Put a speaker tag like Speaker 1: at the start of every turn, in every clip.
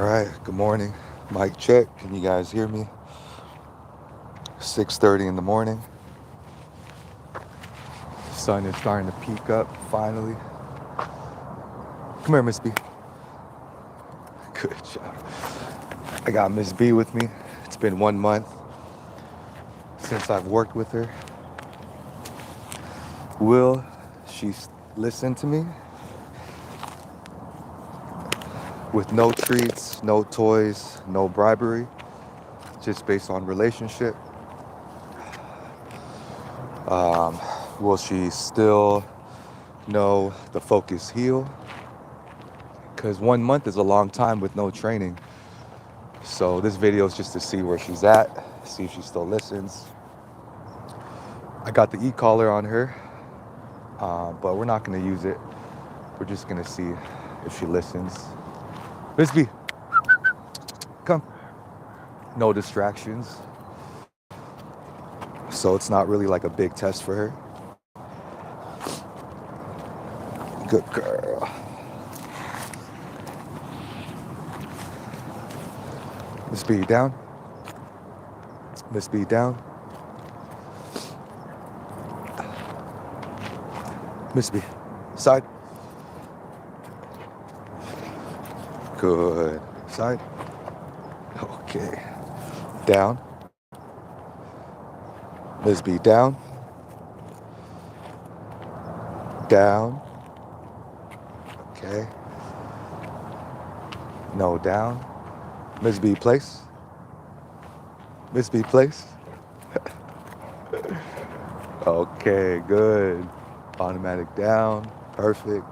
Speaker 1: All right, good morning. Mic check. Can you guys hear me? 6:30 in the morning. Sun is starting to peak up finally. Come here, Miss B. Good job. I got Miss B with me. It's been 1 month since I've worked with her. Will she listen to me? With no treats, no toys, no bribery, just based on relationship. Um, will she still know the focus heal? Because 1 month is a long time with no training. So this video is just to see where she's at, see if she still listens. I got the e-collar on her, but we're not going to use it. We're just going to see if she listens. Miss B, come. No distractions. So it's not really like a big test for her. Good girl. Miss B, down. Miss B, down. Miss B, side. Good. Side. Okay. Down. Miss B, down. Down. Okay. No, down. Miss B, place. Miss B, place. Okay, good. Automatic down. Perfect.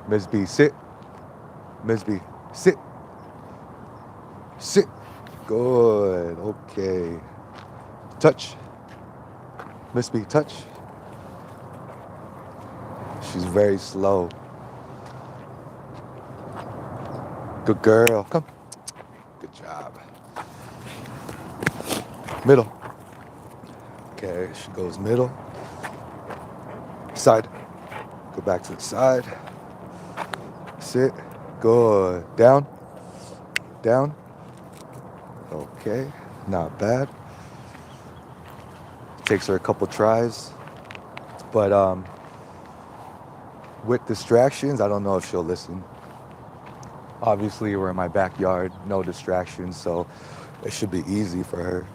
Speaker 1: Miss B, sit. Miss B, sit. Sit. Good. Okay. Touch. Miss B, touch. She's very slow. Good girl. Come. Good job. Middle. Okay, she goes middle. Side. Go back to the side. Sit. Good. Down. Down. Okay. Not bad. Takes her a couple tries. But with distractions, I don't know if she'll listen. Obviously, we're in my backyard, no distractions, so it should be easy for her.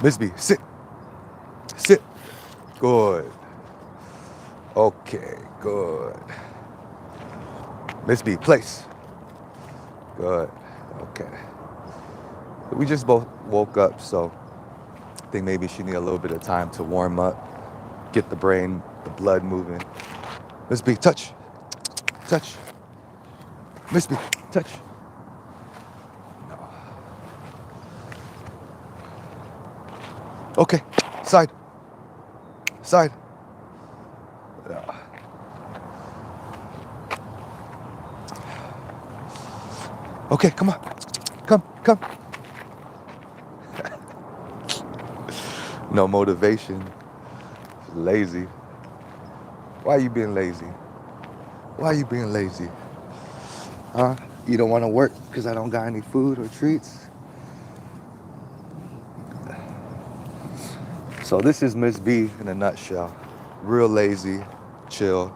Speaker 1: Miss B, sit. Sit. Good. Okay, good. Miss B, place. Good. Okay. We just both woke up, so I think maybe she need a little bit of time to warm up, get the brain, the blood moving. Miss B, touch. Touch. Miss B, touch. No. Okay. Side. Side. Yeah. Okay, come on. Come. No motivation. Lazy. Why are you being lazy? Why are you being lazy? Huh? You don't want to work because I don't got any food or treats? So this is Miss B in a nutshell. Real lazy, chill.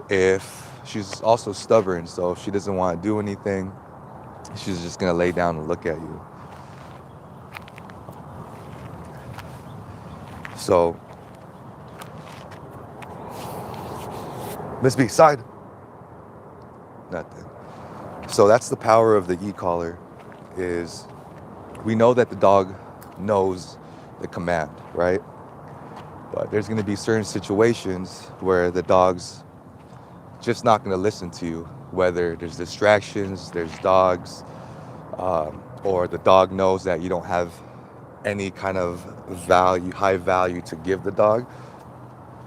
Speaker 1: If she's also stubborn, so if she doesn't want to do anything, she's just gonna lay down and look at you. So Miss B, side. Nothing. So that's the power of the e-collar, is we know that the dog knows the command, right? But there's going to be certain situations where the dog's just not going to listen to you, whether there's distractions, there's dogs, or the dog knows that you don't have any kind of value, high value to give the dog.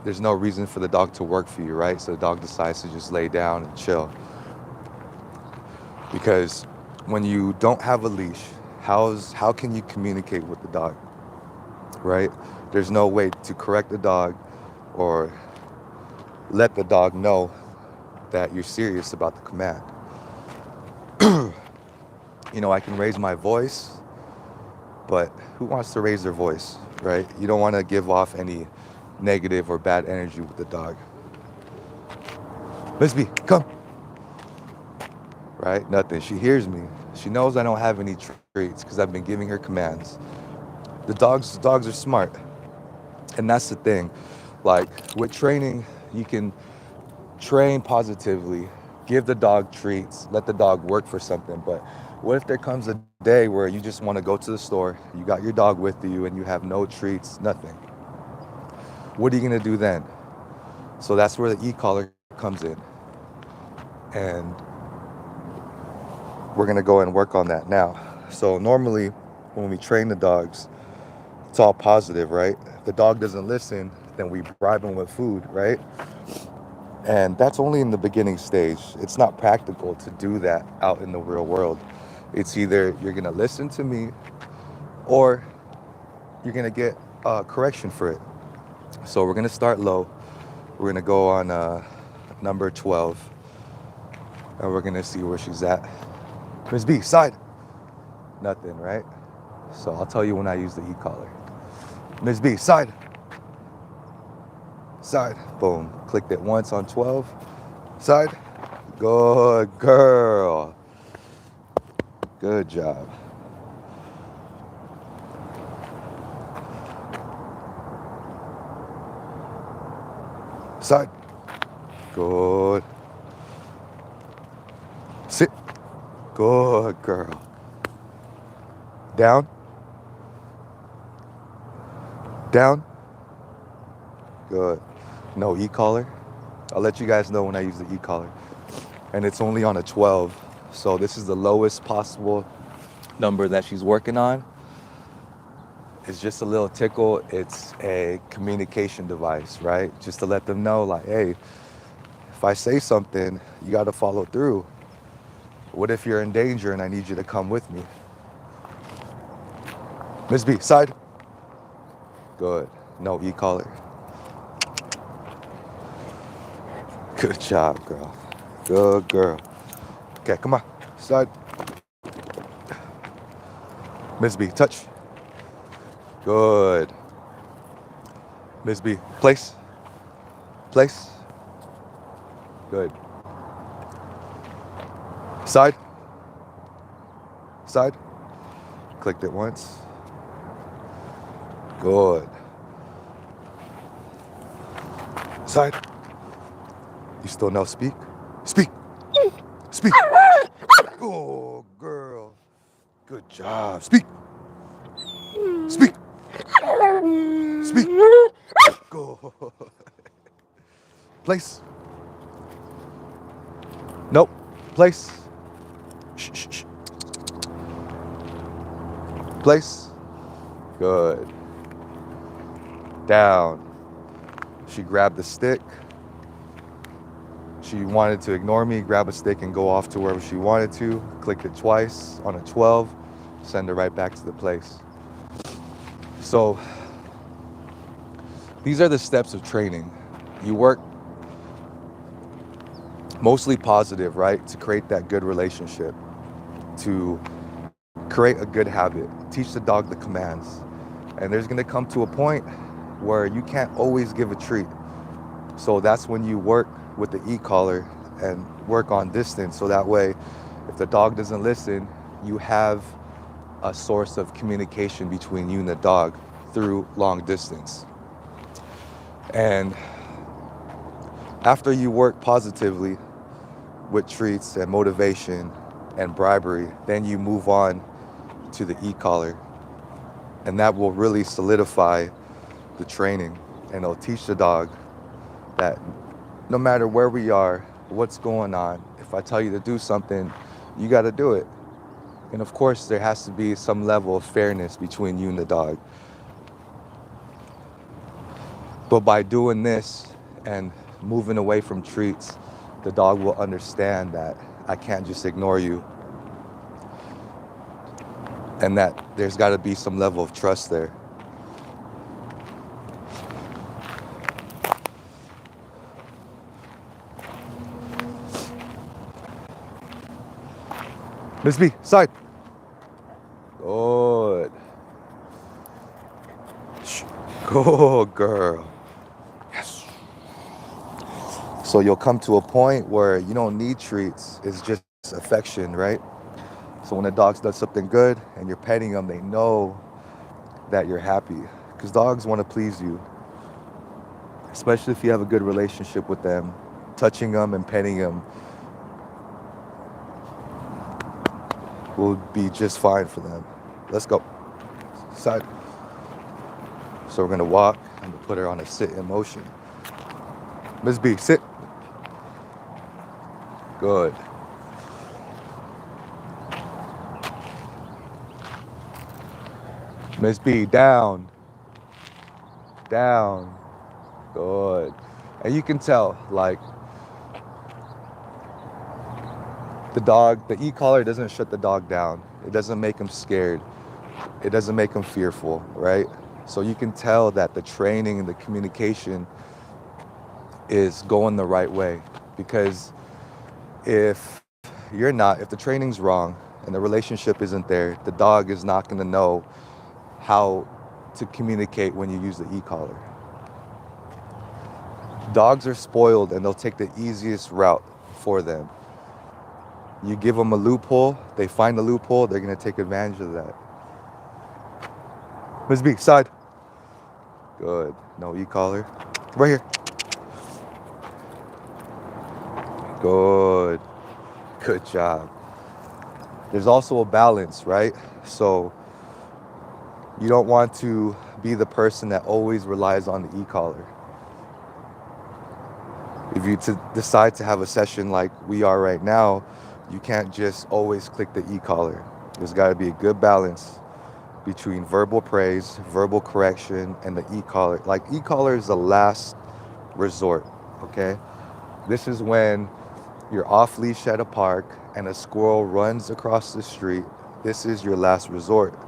Speaker 1: There's no reason for the dog to work for you, right? So the dog decides to just lay down and chill. Because when you don't have a leash, how can you communicate with the dog, right? There's no way to correct the dog or let the dog know that you're serious about the command. I can raise my voice, but who wants to raise their voice, right? You don't want to give off any negative or bad energy with the dog. Miss B, come. Right? Nothing. She hears me. She knows I don't have any traits because I've been giving her commands. The dogs are smart. And that's the thing. Like with training, you can train positively, give the dog treats, let the dog work for something. But what if there comes a day where you just want to go to the store, you got your dog with you, and you have no treats, nothing? What are you going to do then? So that's where the e-collar comes in. And we're going to go and work on that now. So normally when we train the dogs, it's all positive, right? If the dog doesn't listen, then we bribe him with food, right? And that's only in the beginning stage. It's not practical to do that out in the real world. It's either you're going to listen to me or you're going to get correction for it. So we're going to start low. We're going to go on number 12. And we're going to see where she's at. Miss B, side. Nothing, right? So I'll tell you when I use the e-collar. Miss B, side. Side. Boom. Clicked it once on 12. Side. Good girl. Good job. Side. Good. Sit. Good girl. Down. Down. Good. No e-collar. I'll let you guys know when I use the e-collar. And it's only on a 12. So this is the lowest possible number that she's working on. It's just a little tickle. It's a communication device, right? Just to let them know, like, hey, if I say something, you got to follow through. What if you're in danger and I need you to come with me? Miss B, side. Good. No e-collar. Good job, girl. Good girl. Okay, come on. Side. Miss B, touch. Good. Miss B, place. Place. Good. Side. Side. Clicked it once. Good. Side. You still know speak? Speak. Speak. Oh, girl. Good job. Speak. Speak. Speak. Go. Place. Nope. Place. Shh, shh, shh. Place. Good. Down. She grabbed the stick. She wanted to ignore me, grab a stick and go off to wherever she wanted to. Clicked it twice on a 12. Send her right back to the place. So these are the steps of training. You work mostly positive, right? To create that good relationship, to create a good habit, teach the dog the commands. And there's gonna come to a point where you can't always give a treat. So that's when you work with the e-collar and work on distance. So that way, if the dog doesn't listen, you have a source of communication between you and the dog through long distance. And after you work positively with treats and motivation and bribery, then you move on to the e-collar. And that will really solidify the training, and it'll teach the dog that no matter where we are, what's going on, if I tell you to do something, you got to do it. And of course, there has to be some level of fairness between you and the dog. But by doing this and moving away from treats, the dog will understand that I can't just ignore you, and that there's got to be some level of trust there. Miss B, side. Good. Good girl. Yes. So you'll come to a point where you don't need treats. It's just affection, right? So when a dog does something good and you're petting them, they know that you're happy. Because dogs want to please you, especially if you have a good relationship with them. Touching them and petting them will be just fine for them. Let's go. Side. So we're going to walk and put her on a sit in motion. Miss B, sit. Good. Miss B, down. Down. Good. And you can tell, like, the e-collar doesn't shut the dog down. It doesn't make him scared. It doesn't make him fearful, right? So you can tell that the training and the communication is going the right way. Because if if the training's wrong and the relationship isn't there, the dog is not going to know how to communicate when you use the e-collar. Dogs are spoiled and they'll take the easiest route for them. You give them a loophole, they find a loophole, they're going to take advantage of that. Miss B, side. Good. No e-collar. Right here. Good. Good job. There's also a balance, right? So you don't want to be the person that always relies on the e-collar. If you decide to have a session like we are right now, you can't just always click the e-collar. There's got to be a good balance between verbal praise, verbal correction, and the e-collar. Like, e-collar is the last resort, okay? This is when you're off leash at a park and a squirrel runs across the street. This is your last resort.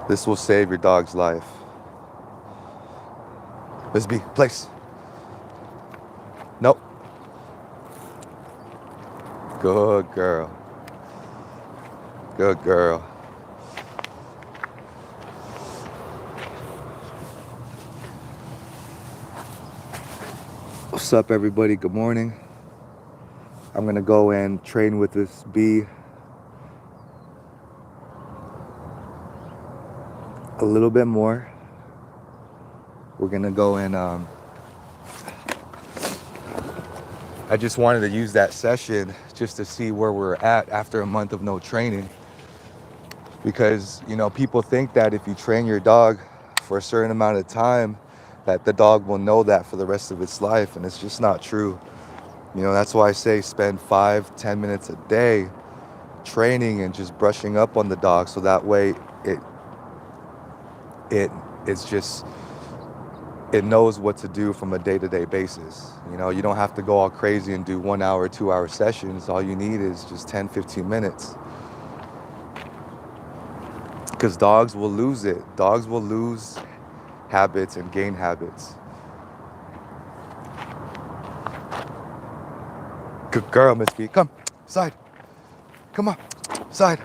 Speaker 1: This will save your dog's life. Miss B, place. Nope. Good girl. Good girl. What's up, everybody? Good morning. I'm gonna go and train with this bee a little bit more. We're gonna go and I just wanted to use that session just to see where we're at after a month of no training. Because, people think that if you train your dog for a certain amount of time, that the dog will know that for the rest of its life, and it's just not true. That's why I say spend 5-10 minutes a day training and just brushing up on the dog, so that way it knows what to do from a day-to-day basis. You don't have to go all crazy and do 1 hour, 2 hour sessions. All you need is just 10-15 minutes. Because dogs will lose it. Dogs will lose habits and gain habits. Good girl, Miss B. Come, side. Come on, side.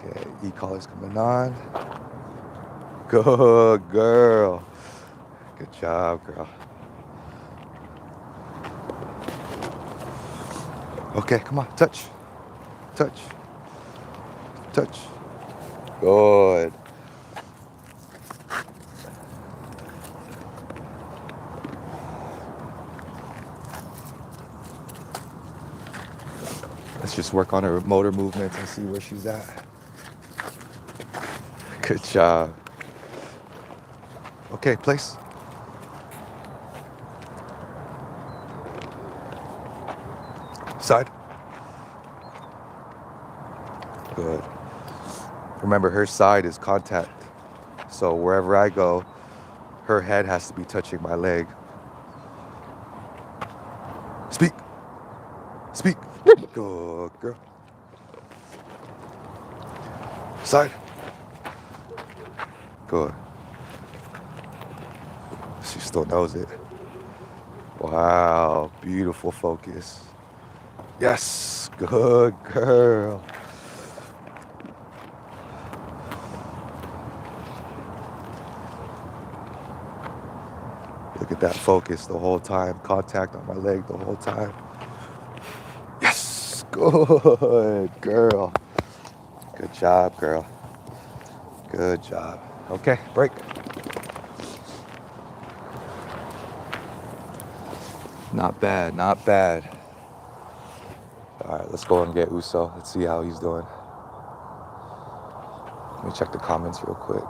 Speaker 1: Okay, e-collar's coming on. Good girl. Good job, girl. Okay, come on, touch. Touch. Touch. Good. Let's just work on her motor movements and see where she's at. Good job. Okay, place. Side. Good. Remember, her side is contact. So wherever I go, her head has to be touching my leg. Speak. Speak. Good girl. Side. Good. She still knows it. Wow. Beautiful focus. Yes, good girl. Look at that focus the whole time. Contact on my leg the whole time. Yes, good girl. Good job, girl. Good job. Okay, break. Not bad, not bad. All right, let's go and get Uso. Let's see how he's doing. Let me check the comments real quick.